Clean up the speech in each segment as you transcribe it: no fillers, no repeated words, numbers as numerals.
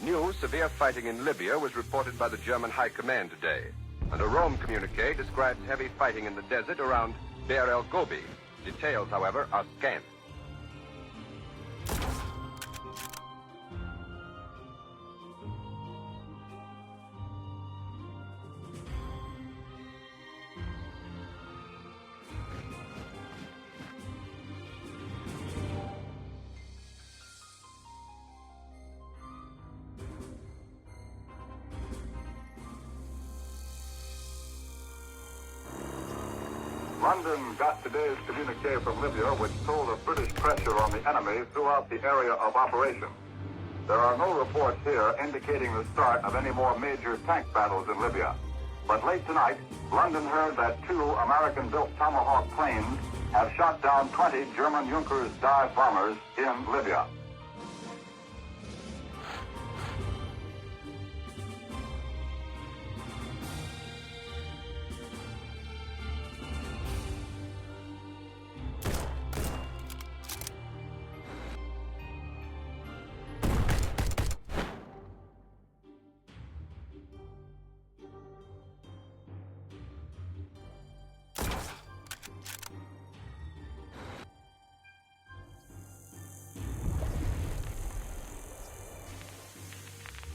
New severe fighting in Libya was reported by the German High Command today, and a Rome communique describes heavy fighting in the desert around Bir el Gobi. Details, however, are scant. London got today's communique from Libya, which told of British pressure on the enemy throughout the area of operation. There are no reports here indicating the start of any more major tank battles in Libya. But late tonight, London heard that 2 American-built Tomahawk planes have shot down 20 German Junkers dive bombers in Libya.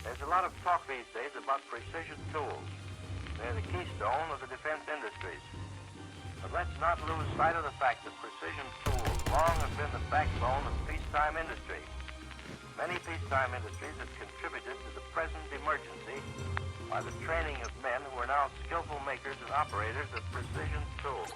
There's a lot of talk these days about precision tools. They're the keystone of the defense industries. But let's not lose sight of the fact that precision tools long have been the backbone of peacetime industry. Many peacetime industries have contributed to the present emergency by the training of men who are now skillful makers and operators of precision tools.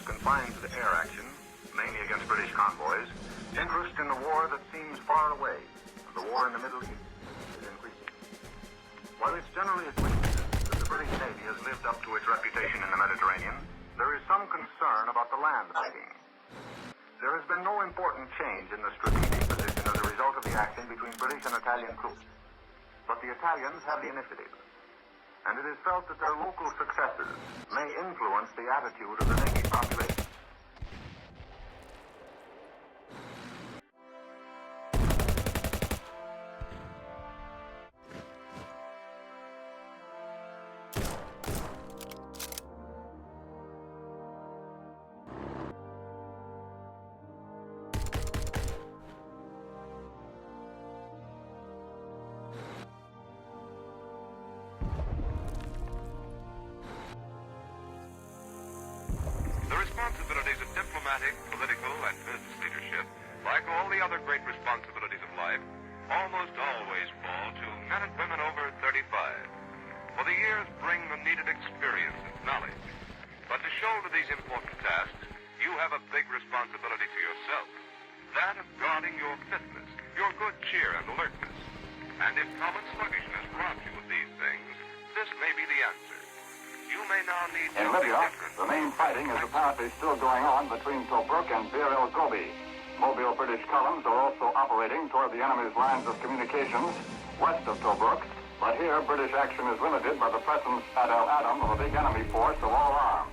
Confined to the air action, mainly against British convoys, interest in the war that seems far away, the war in the Middle East, is increasing. While it's generally agreed that the British Navy has lived up to its reputation in the Mediterranean, there is some concern about the land fighting. There has been no important change in the strategic position as a result of the action between British and Italian troops. But the Italians have the initiative, and it is felt that their local successes may influence the attitude of the Navy's population. Responsibilities of diplomatic, political, and business leadership, like all the other great responsibilities of life, almost always fall to men and women over 35. For the years bring the needed experience and knowledge. But to shoulder these important tasks, you have a big responsibility to yourself. That of guarding your fitness, your good cheer and alertness. And if common sluggishness robs you of these things, this may be the answer. You may now need in Libya, the main fighting is apparently still going on between Tobruk and Bir el Gobi. Mobile British columns are also operating toward the enemy's lines of communications west of Tobruk, but here British action is limited by the presence at El Adam of a big enemy force of all arms.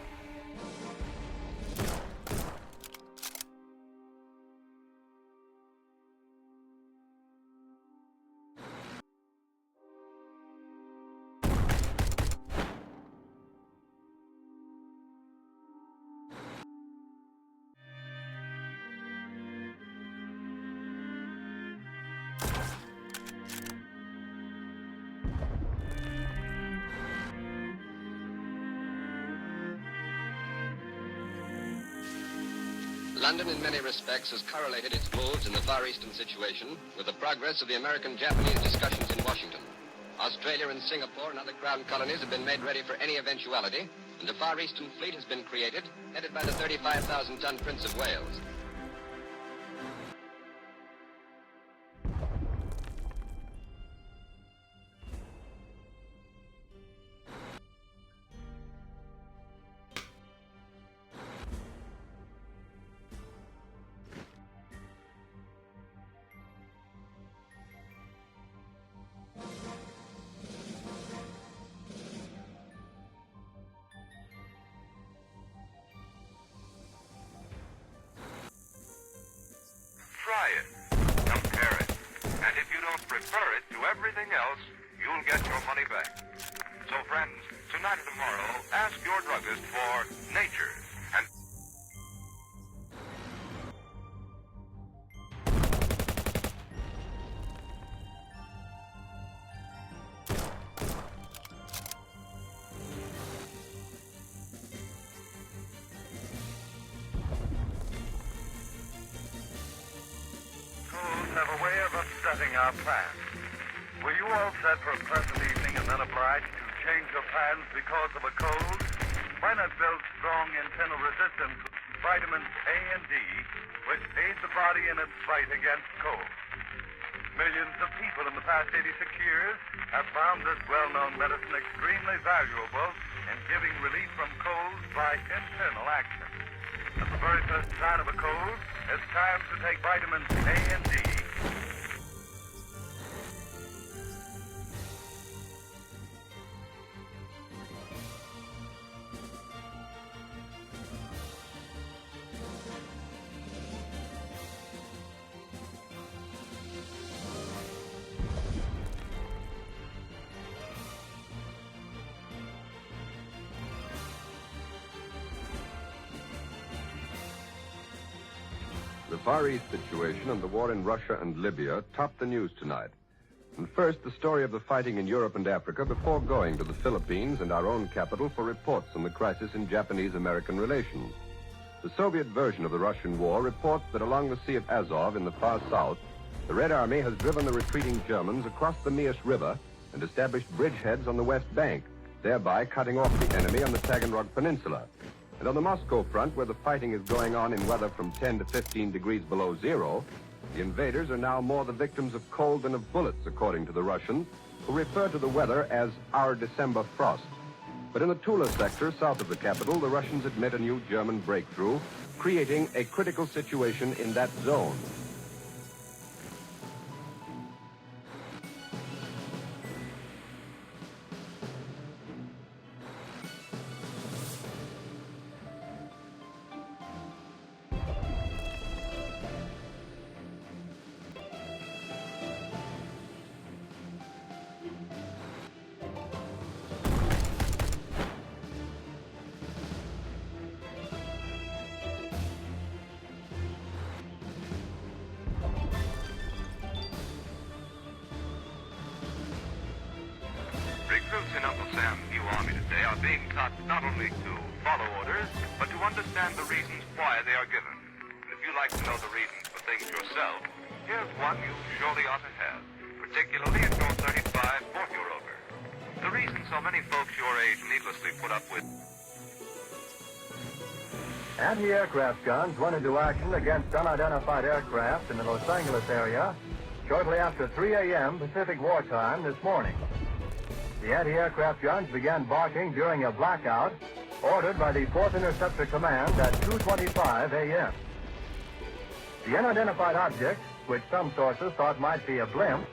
London, in many respects, has correlated its moves in the Far Eastern situation with the progress of the American-Japanese discussions in Washington. Australia and Singapore and other Crown colonies have been made ready for any eventuality, and a Far Eastern fleet has been created, headed by the 35,000-ton Prince of Wales. everything else, you'll get your money back. So, friends, tonight and tomorrow, ask your druggist for nature and... Schools have a way of upsetting our plans. Were you all set for a pleasant evening and then obliged to change your plans because of a cold? Why not build strong internal resistance with vitamins A and D, which aid the body in its fight against cold? Millions of people in the past 86 years have found this well-known medicine extremely valuable in giving relief from colds by internal action. At the very first sign of a cold, it's time to take vitamins A and D. The Far East situation and the war in Russia and Libya topped the news tonight. And first, the story of the fighting in Europe and Africa before going to the Philippines and our own capital for reports on the crisis in Japanese-American relations. The Soviet version of the Russian war reports that along the Sea of Azov in the far south, the Red Army has driven the retreating Germans across the Mius River and established bridgeheads on the west bank, thereby cutting off the enemy on the Taganrog Peninsula. And on the Moscow front, where the fighting is going on in weather from 10 to 15 degrees below zero, the invaders are now more the victims of cold than of bullets, according to the Russians, who refer to the weather as our December frost. But in the Tula sector, south of the capital, the Russians admit a new German breakthrough, creating a critical situation in that zone. Recruits in Uncle Sam's new army today are being taught not only to follow orders, but to understand the reasons why they are given. And if you like to know the reasons for things yourself, here's one you surely ought to have, particularly if you're 35 or you're over. The reason so many folks your age needlessly put up with... Anti-aircraft guns went into action against unidentified aircraft in the Los Angeles area shortly after 3 a.m. Pacific wartime this morning. The anti-aircraft guns began barking during a blackout ordered by the 4th Interceptor Command at 2:25 a.m. The unidentified object, which some sources thought might be a blimp,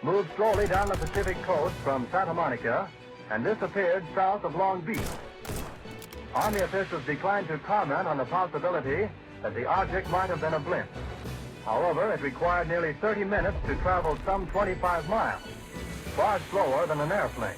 moved slowly down the Pacific coast from Santa Monica and disappeared south of Long Beach. Army officials declined to comment on the possibility that the object might have been a blimp. However, it required nearly 30 minutes to travel some 25 miles, far slower than an airplane.